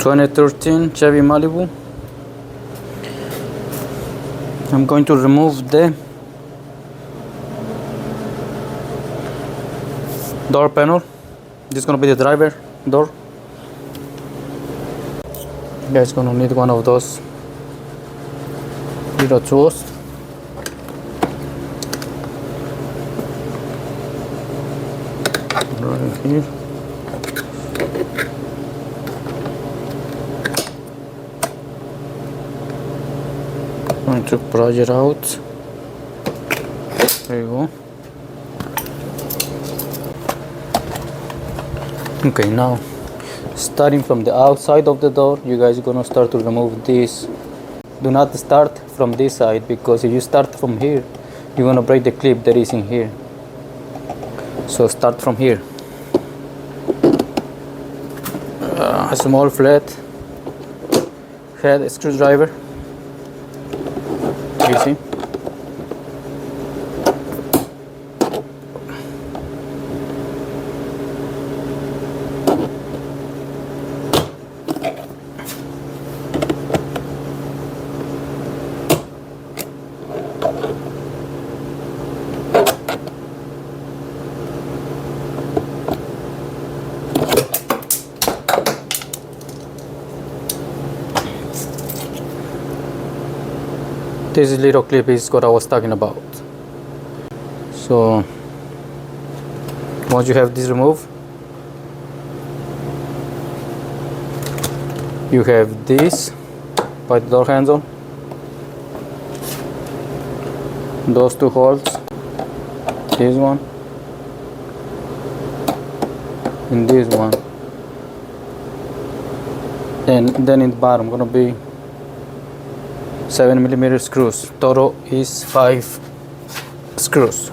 2013 Chevy Malibu. I'm going to remove the door panel. This is going to be the driver door. You guys going to need one of those little tools. Right here. Going to pry it out. There you go. Okay, now starting from the outside of the door, you guys are gonna start to remove this. Do not start from this side, because if you start from here, you're gonna break the clip that is in here. So start from here. A small flat head screwdriver. You see? This little clip is what I was talking about. So once you have this removed, you have this by the door handle, those two holes, this one and this one, and then in the bottom gonna be 7mm screws. Total is 5 screws.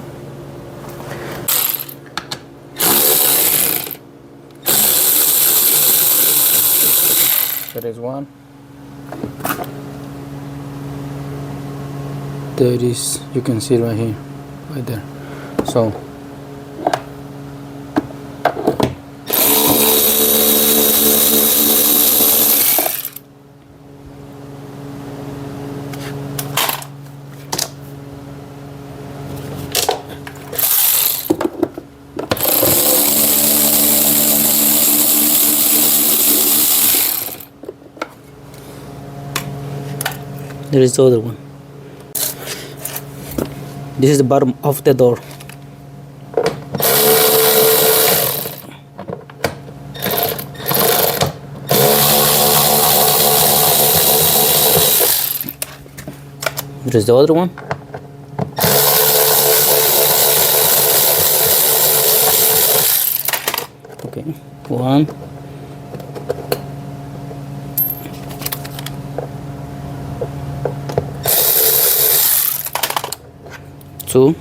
There is one. There is, you can see right here, right there. So there is the other one. This is the bottom of the door. There is the other one. Okay, one. Two,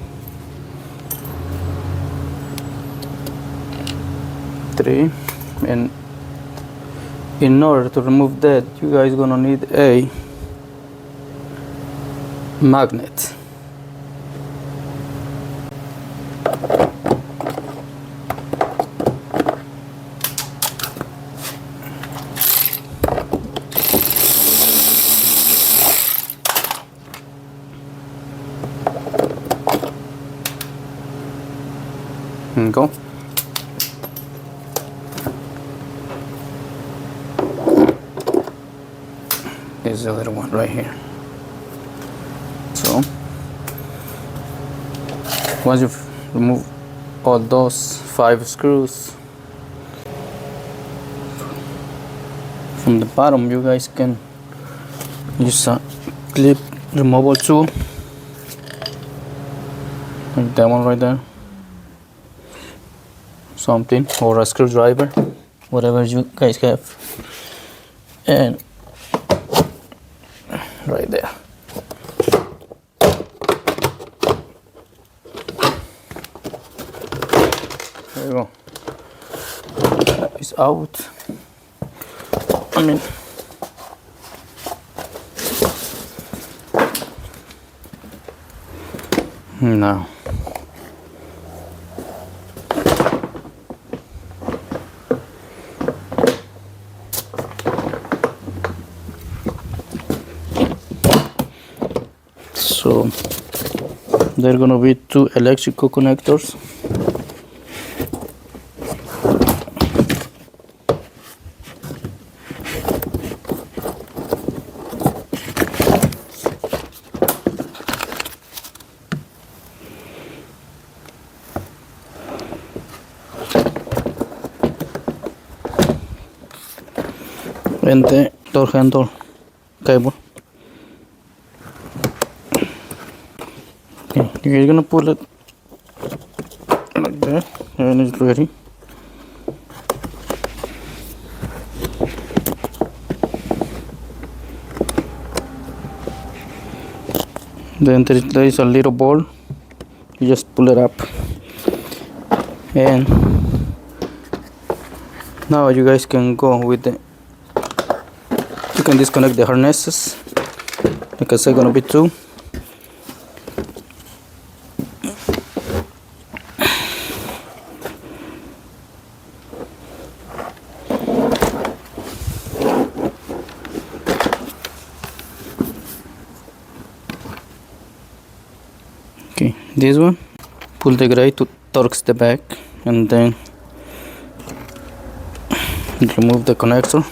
three, and in order to remove that, you guys gonna need a magnet. And go. There's a little one right here. So once you've removed all those 5 screws from the bottom, you guys can use a clip removal tool like that one right there, something, or a screwdriver, whatever you guys have, and right there. There you go. It's out. I mean, now So there are gonna be two electrical connectors. And the door handle cable. Okay, you're gonna pull it like that and it's ready. Then there is a little ball, you just pull it up, and now you guys can go with the, you can disconnect the harnesses, like I said, gonna be two. Okay, this one, pull the gray to torques the back, and then remove the connector.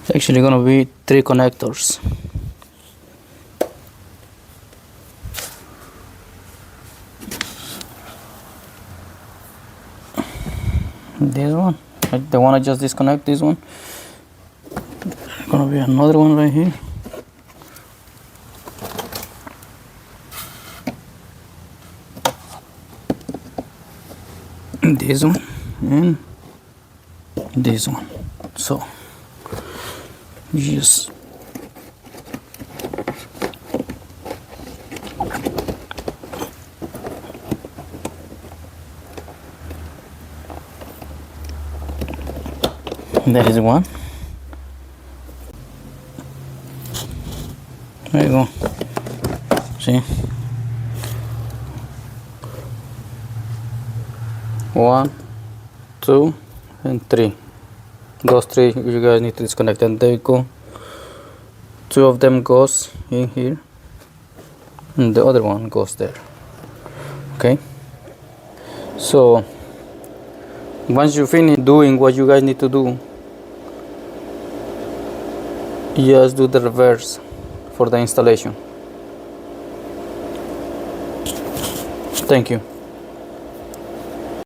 It's actually gonna be three connectors. This one, the one I just disconnect, this one. There's gonna be another one right here. This one and this one. So just there is one. There you go. See, 1, 2, and 3. Those three you guys need to disconnect, and there you go. Two of them goes in here, and the other one goes there. Okay. So once you finish doing what you guys need to do, just do the reverse for the installation. Thank you.